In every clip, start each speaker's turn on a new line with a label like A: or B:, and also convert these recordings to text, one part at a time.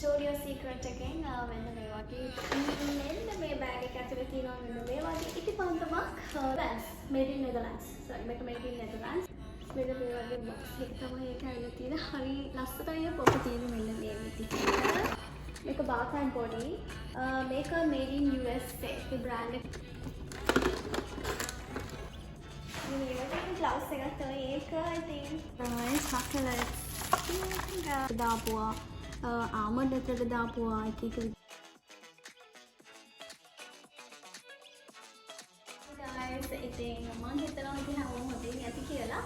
A: Victoria's Secret එකෙන් මෙන්න මේ වගේ මෙන්න මේ බෑග් එක ඇතුලේ තියෙනවා මෙන්න මේ වගේ ඉටිපන්දමක් Netherlands made in Netherlands sorry මේක made in Netherlands මෙන්න මේ වගේ බොක්ස් එක තමයි ඒක ඇවිල්ලා තියෙන හරි ලස්සනයි පොත තියෙන මෙන්න මේ විදිහට මේක bath and body මේක made in USA A brand එක මේ වගේ gloves එකක් තමයි ඒක ඉතින් chocolate දාපුවා ආමඩ් ඇතුළට දාපුවා එක එක guys ඉතින් මම හිතනවා ඉතින් හැමෝම හොඳින් ඇති කියලා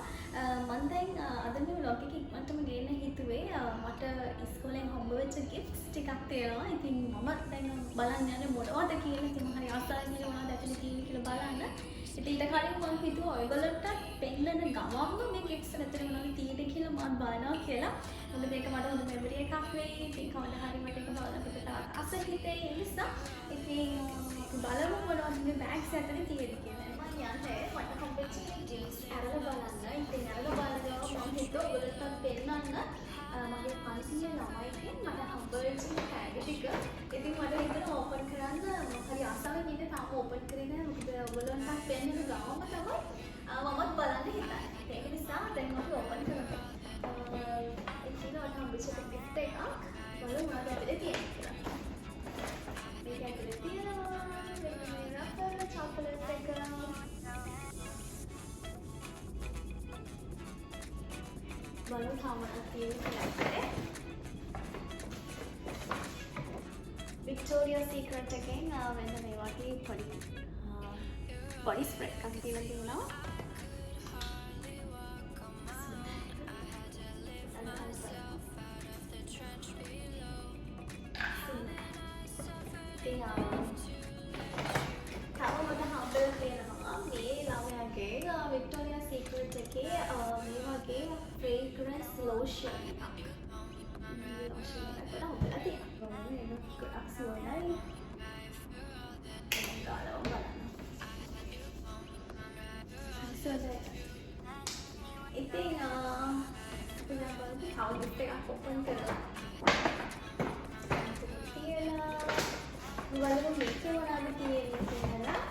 A: මම දැන් අද මේ vlog එක ඉක්මනටම ගේන්න හිතුවේ මට ඉස්කෝලෙන් හම්බ වෙච්ච gifts ටිකක් තියෙනවා ඉතින් මම දැන් බලන්න යන්නේ මොනවද කියලා ඉතින් මම හරි ආසාවෙන් ඉන්නේ මොනවද ඇතුලේ තියෙන්නේ කියලා බලන්න ඉතින් ඊට කලින් මම හිතුවා ඔයගොල්ලන්ට පෙන්නන ගමම්ම මේ gifts ඇතුලේ මොනවද තියෙන්නේ කියලා මම බලනවා කියලා මොකද මේක මට හොඳ මෙමරි එකක් වෙයි ඉතින් කවදා හරි මට ඒක බලනකොට තාක් අස හිතේ ඒ නිසා ඉතින් අපි බලමු මොනවද මේ බෑග්ස් ඇතුලේ තියෙන්නේ කියලා මම යන්නේ මට හම්බෙච්ච gifts අරලා බලන්න ඉතින් අරලා බලනවා මම හිතුවා ඔයගොල්ලන්ට පෙන්නන්න මගේ 500 ළමයිගෙන් මට හම්බෙච්ච බෑග් ටික ඉතින් මට හිතෙනවා ඕපන් කරන්න මම හරි ආසාවෙන් ඉන්නේ තාම ඕපන් කරේ නැහැ මොකද ඔයගොල්ලන්ට පෙන්නන ගමම තමයි මමත් බලන්න හිතන්නේ ඒක නිසා දැන් අපි ඕපන් කරමු ඉතින් මට හම්බෙච්ච gift එකක් බලමු මොනවද ඇතුලේ තියෙන්නේ කියලා මේක ඇතුලේ තියෙනවා මේ රබර් චොකලට් එක බලමු තාමත් තියෙන්නේ Victoria's Secret එකෙන් මෙන්න මේ වගේ body spray එකක් තියෙනවා Victoria's Secret එකේ මේ වගේ fragrance lotion එකක්. මේ lotion එක ගොඩක් හොඳලා තියෙනවා. මේක ගොඩක් සුවඳයි. ගාලා බලන්න. සුවඳයි. ඉතින් අපි දැන් බලමු how gift එකක් open කරලා. කියලා බලමු මේකේ මොනවද තියෙන්නේ කියලා.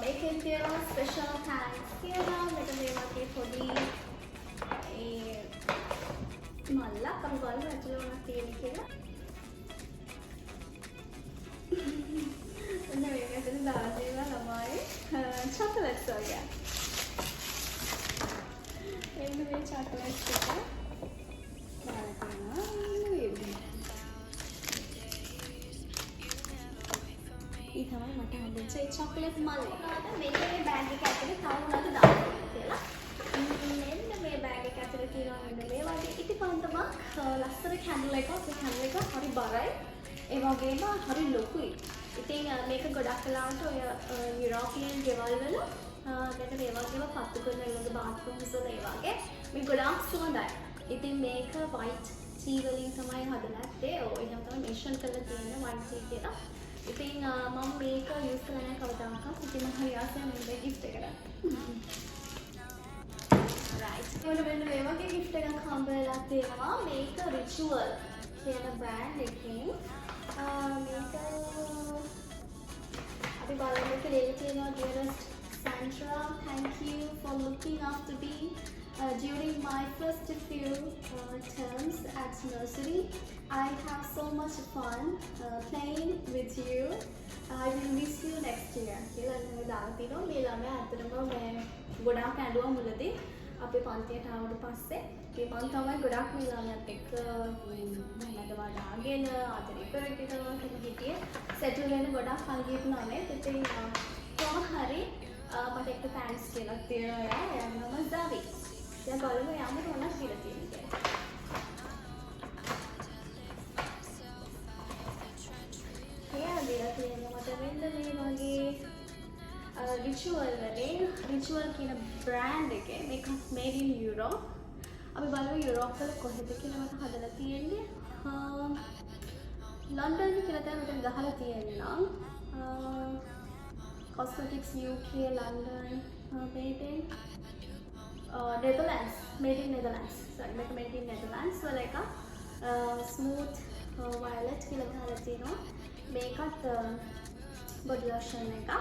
A: මේකෙන් තියෙනවා ස්පෙෂල් තෑන්ක්ස් කියලා මෙතන මේ වගේ පොඩි ඒ මල්ලක් අපි බලමු ඇතුළේ මොනවද තියෙන්නේ කියලා ඔන්න මේක ඇතුළේ දාලා තියෙනවා ළමයි චොකලට්ස් වගේ එන්න මේ චොකලට්ස් ටික දාලා තියෙනවා මේ විදිහට ඒ තමයි මට හම්බෙච්ච ඒ චොකලට් මල් එක. මේක මේ බෑග් එක ඇතුලේ තව මොනවද දාන්නේ කියලා. මෙන්න මේ බෑග් එක ඇතුලේ තියෙනවා මෙන්න මේ වගේ ඉටිපන්දමක් ලස්සන කැන්ඩල් එකක්. ඒ කැන්ඩල් එක හරි බරයි. ඒ වගේම හරි ලොකුයි. ඉතින් මේක ගොඩක් වෙලාවට ඔය යුරෝපියන් ගෙවල් වල මෙන්න මේ වගේම පත්තු කරන ඒවගේ බාත්රූම්ස් වල ඒ වගේ මේ ගොඩාක් සුවඳයි. ඉතින් මේක white tea වලින් තමයි හදලා නැත්තේ. ඔය එහෙනම් තමයි මෙන්ෂන් කරලා තියෙන්නේ white tea කියලා. ඉතින් මම මේක යූස් කරලා නැහැ කවදාකවත්. ඉතින් මම හරි ආසයි මේ gift එකට. right. ඒකට මෙන්න මේ වගේ gift එකක් හම්බ වෙලා තියෙනවා. මේක Ritual කියන brand එකකින්. මේක අපි බලමු මේක ලියලා තියෙනවා dearest Sandra, thank you for looking after me during my first few terms at nursery. I have so much fun playing with you. I will miss you next year. කියලා නේද දාලා තිනවා මේ ළමයා අතරම මේ ගොඩාක් ඇඬුවා මුලදී අපේ පන්තියට ආවට පස්සේ මේ මම තමයි ගොඩාක් මේ ළමයාත් එක්ක මමද වඩාගෙන ආදරේ කරගෙන එහෙම හිටියේ සෙටල් වෙන්න ගොඩාක් කල් ගියපු ළමයෙක්. ඉතින් කොහොම හරි මට එක තෑන්ක්ස් කියලා තියෙනවා එයා නම සාවි. දැන් බලමු යාම මොනවද කියලා තියෙන්නේ කියලා. Ritual වලින් Ritual කියන brand එකේ මේක made in Europe. අපි බලමු Europe වල කොහෙද කියලා මට හදලා තියෙන්නේ. London කියලා තමයි මට ගහලා තියෙන්නේ නම් cosmetics UK London made in Netherlands. Made in Netherlands. Sorry, මේක made in Netherlands වල එකක්. ස්මූත් වයලට් කියලා දාලා තියෙනවා. මේකත් බොඩි ලෝෂන් එකක්.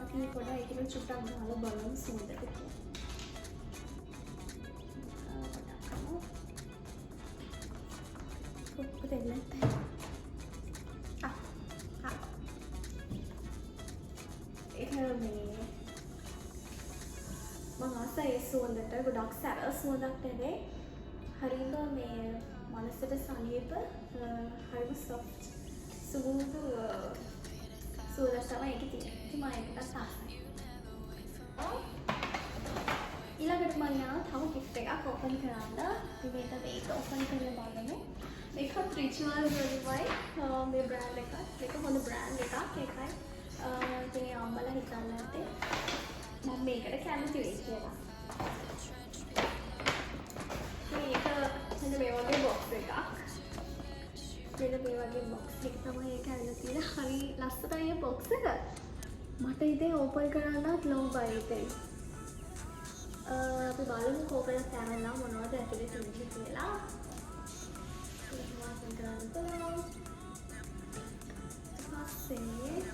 A: අපි පොඩ්ඩක් ඒකෙන් චුට්ටක් දාලා බලමු ස්මූත් එක කියලා. මම ආසයි සුවඳට ගොඩක් සැර සුවඳක් නෙවෙයි. හරිම මේ මනසට සනීප හරිම සොෆ්ට් සුවඳ සුවඳක් තමයි ඒකේ තියෙන්නේ. ඉතින් මම ඒකට ආසයි. ඊළඟට මම යනවා තව gift එකක් open කරන්න. ඉතින් මේක open කරලා බලමු. මේකත් ritual වලිමයි මේ brand එකක්. මේක හොඳ brand එකක්. ඒකයි ඉතින් අම්මලා හිතන්න ඇත්තේ මම මේකට කැමති වෙයි කියලා. මේක මෙන්න මේ වගේ box එකක්. මෙන්න මේ වගේ box එක තමයි ඒක ඇවිල්ලා තියෙන්නේ. හරි ලස්සනයි මේ box එක. මට ඉතින් open කරන්නත් ලෝභයි ඉතින්. අපි බලමු කොහොමද ඇවිල්ලා මොනවද ඇතුලේ තියෙන්නේ කියලා. ඒක open කරන්න පුළුවන්. පස්සේ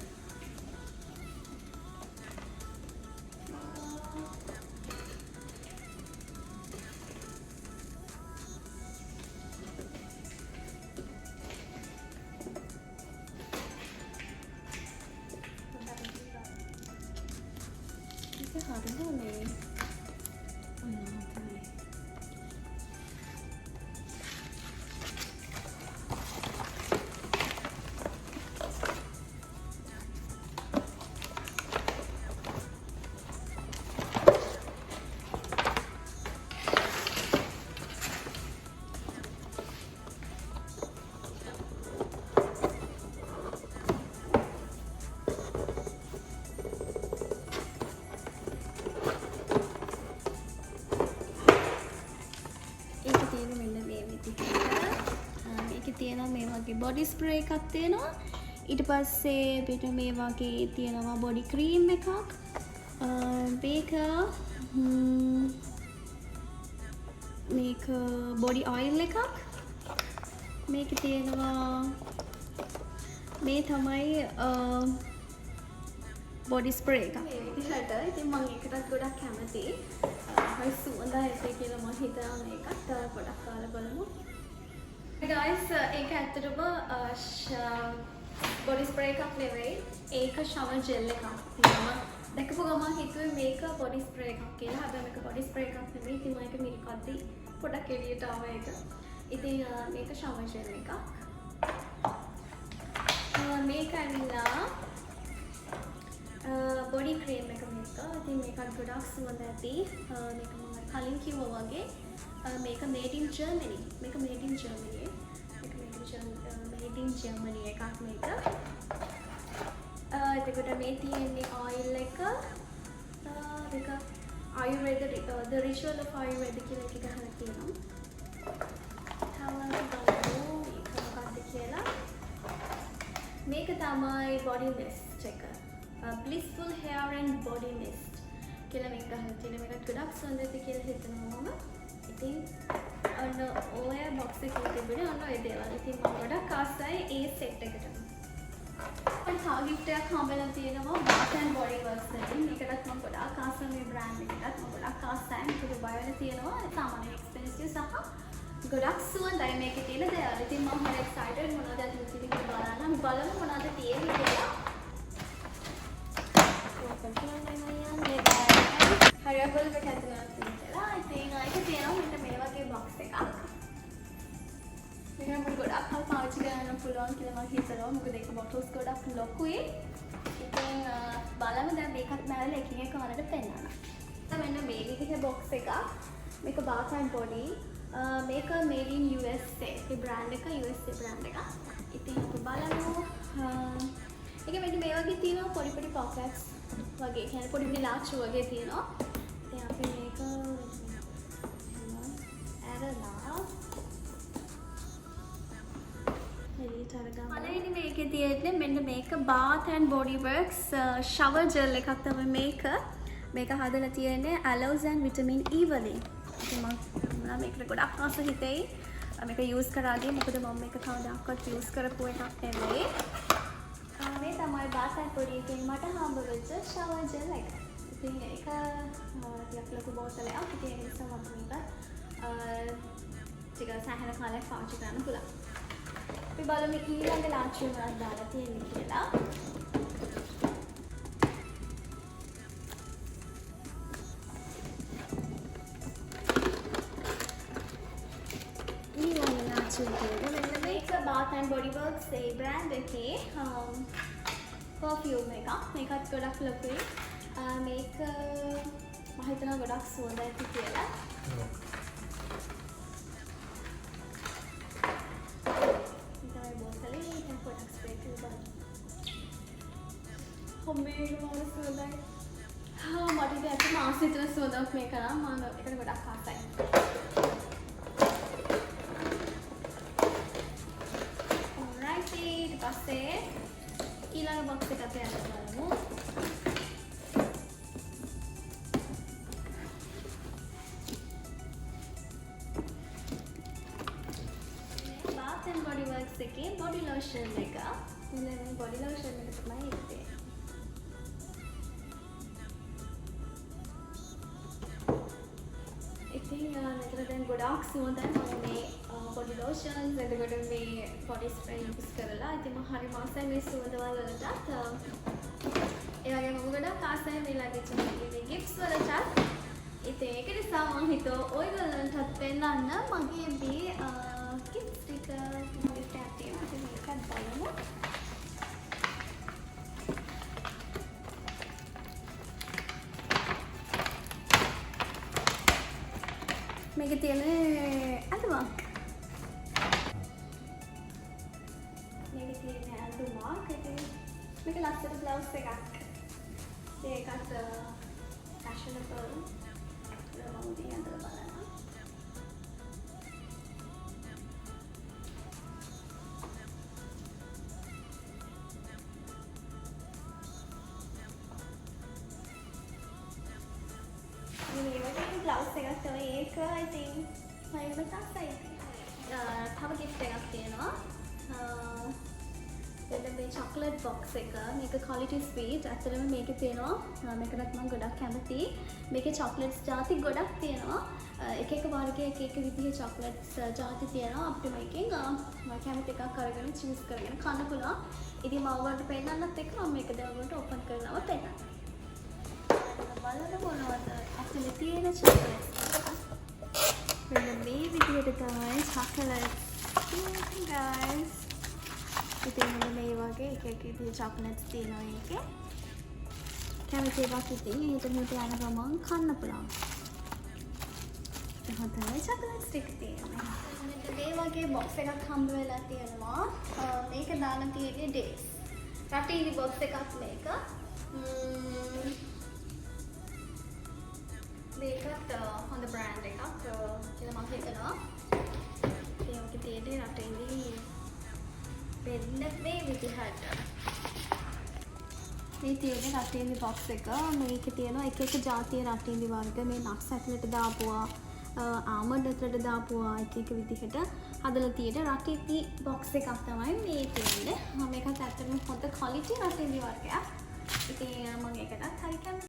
A: තියෙනවා මේ වගේ බොඩි ස්ප්‍රේ එකක් තියෙනවා. ඊට පස්සේ අපිට මේ වගේ තියෙනවා බොඩි ක්‍රීම් එකක්. මේක බොඩි ඔයිල් එකක්. මේක තියෙනවා මේ තමයි බොඩි ස්ප්‍රේ එකක්. මේ විදිහට ඉතින් මම ඒකටත් ගොඩක් කැමතියි. හරි සුවඳයි ඒක කියලා මම හිතනවා මේකත් පොඩක් කාලා බලමු. Guys, ඒක ඇත්තටම බොඩි ස්ප්‍රේ එකක් නෙවෙයි. ඒක shower gel එකක්. මම දැකපු ගමන් හිතුවේ මේක බොඩි ස්ප්‍රේ එකක් කියලා. හැබැයි මේක බොඩි ස්ප්‍රේ එකක් නෙවෙයි. ඉතින් මම ඒක මිරිකද්දි පොඩක් එළියට ආවා ඒක. ඉතින් මේක shower gel එකක්. මේක ඇවිල්ලා බොඩි ක්‍රීම් එක මේක. ඉතින් මේකත් ගොඩක් සුවඳ ඇති. මේක මම කලින් කිව්වා වගේ මේක made in Germany. මේක made in Germany. මේක made in Germany එකක් මේක. එතකොට මේ තියෙන්නේ oil එක. මේක Ayurveda the ritual of Ayurveda කියලා එක ගහලා තියෙනවා. තව බලමු මේක මොකක්ද කියලා. මේක තමයි body mist එක. blissful hair and body mist කියලා මේක ගහලා තියෙනවා. මේක ගොඩක් සුවඳ ඇති කියලා හිතනවා මම. ඉතින් ඔන්න ඔය box එකේ තිබුණේ ඔන්න ඔය දේවල්. ඉතින් මම ගොඩක් ආසයි ඒ set එකට. මම තව gift එකක් හම්බෙලා තියෙනවා Bath and Body Works වලින්. මේකටත් මම ගොඩක් ආසයි මේ brand එකටත්. මම ගොඩක් ආසයි. මේක Dubai වල තියෙනවා. සාමාන්‍ය expensive සහ ගොඩක් සුවඳයි මේකේ තියෙන දේවල්. ඉතින් මම හරි excited මොනවද ඇතුළේ තියෙන්නේ කියලා බලන්න. අපි බලමු මොනවද තියෙන්නේ කියලා. open කරන්න යන්නේ බෑ. හරි අපි බලමු මේක ඇතුළේ තියෙනවා. ඉතින් ඒක තියෙනවා මෙන්න මේ වගේ box එකක්. මේක අපිට ගොඩක් කල් පාවිච්චි කරන්න පුළුවන් කියලා මම හිතනවා. මොකද ඒක bottles ගොඩක් ලොකුයි. ඉතින් බලමු දැන් මේකත් මැරලා එකින් එක වලට පෙන්නනවා. මෙන්න මේ විදිහේ box එකක්. මේක Bath and Body. මේක made in USA. මේ brand එක USA brand එකක්. ඉතින් අපි බලමු. ඒක මෙන්න මේ වගේ තියෙනවා පොඩි පොඩි pockets වගේ. කියන්නේ පොඩි පොඩි ලාචු වගේ තියෙනවා. ඉතින් අපි මේක ඇරලා පළවෙනි මේකේ තියෙන්නේ මෙන්න මේක Bath and Body Works shower gel එකක් තමයි මේක. මේක හදලා තියෙන්නේ aloes and vitamin E වලින්. ඉතින් මම මේකට ගොඩක් ආස හිතෙයි. මේක යූස් කරාදී මොකද මම මේක කවදාකවත් යූස් කරපු එකක් නෙවෙයි. මේ තමයි bath and body එකෙන් මට හම්බ වෙච්ච shower gel එක. ඉතින් ඒක ටිකක් ලොකු බෝතලයක්. ඉතින් ඒ නිසා මම මේක ටික සෑහෙන කාලයක් පාවිච්චි කරන්න පුළුවන්. අපි බලමු ඊළඟ ලාංචුව මොනවද දාලා තියෙන්නේ කියලා. ඊළඟ ලාංචුව කියන්නේ මෙන්න මේක Bath and Body Works A brand එකේ perfume එකක්. මේකත් ගොඩක් ලොකුයි. මේක මම හිතනවා ගොඩක් සුවඳ ඇති කියලා. මේක මම සුවඳයි. මට ඉතින් ඇත්තටම ආස හිතෙන සුවඳක් මේක නම් මම ඒකට ගොඩක් ආසයි. alright ඊට පස්සේ ඊළඟ බොක්ස් එකට අපි අරන් බලමු. Bath and Body Works එකේ body lotion එක. මෙන්න මේ body lotion එක තමයි ඉන්නේ. ඉතින් මෙතන දැන් ගොඩාක් සුවඳයි. මම මේ body lotions එතකොට මේ body spray use කරලා ඉතින් මම හරි මාසයි මේ සුවඳවල වලටත්. ඒ වගේම මම ගොඩාක් ආසයි මේ ළඟදී මේ gifts වලට. ඉතින් ඒක නිසා මම හිතුවා ඔයගොල්ලන්ටත් පෙන්නන්න මගේ මේ gifts ටික මගේ ටැග් තියෙනවා. ඉතින් මේකත් බලමු. මේකේ තියෙන ඇඳුමක්. මේකේ තියෙන ඇඳුමක්. මේක ලස්සන බ්ලවුස් එකක්. ඒකත් fashionable. මම මේ ඇඳලා බලන්න. බ්ලවුස් එකක් තමයි ඒක. ඉතින් මම තාසයි. තව gift එකක් තියෙනවා. එතන මේ chocolate box එක. මේක quality sweet. ඇත්තටම මේකේ තියෙනවා මේකටත් මම ගොඩක් කැමතියි. මේකේ chocolates ಜಾති ගොඩක් තියෙනවා. එක එක වර්ගයේ එක එක විදිහේ chocolates ಜಾති තියෙනවා. අපිට මේකෙන් මම කැමති එකක් අරගෙන choose කරගෙන කන්න පුළුවන්. ඉතින් මම ඔයාලට පෙන්නන්නත් එක්ක මම මේක දැන් ඔයාලට open කරනව පෙන්නන්න. බලන්න මොනවද ඇතුලේ තියෙන chocolate. මෙන්න මේ විදිහට තමයි chocolate තියෙන්නේ guys. ඉතින් මේ වගේ එක එක විදිහේ chocolates තියෙනවා ඒකේ. කැමති එකක් ඉතින් ඊට මෙහෙට යන ගමන් කන්න පුළුවන්. එහෙනම් තමයි chocolate stick තියෙන්නේ. මෙන්න මේ වගේ box එකක් හම්බ වෙලා තියෙනවා. මේක දාලා තියෙන්නේ dates. රටිනි box එකක් මේක. මේකත් හොඳ බ්‍රෑන්ඩ් එකක් කියලා මම හිතනවා. ඒකේ තියෙන්නේ රටිනි වෙන්න මේ විදිහට. මේ තියෙන රටින්දි box එක. මේකේ තියෙනවා එක එක ජාතියේ රටින්දි වර්ග. මේ nuts ඇතුළට දාපුවා, almond ඇතුළට දාපුවා එක එක විදිහට හදලා තියෙන රටින්දි box එකක් තමයි මේ තියෙන්නේ. මේකත් ඇත්තටම හොඳ quality රටින්දි වර්ගයක්. ඉතින් මම ඒකටත් හරි කැමතියි.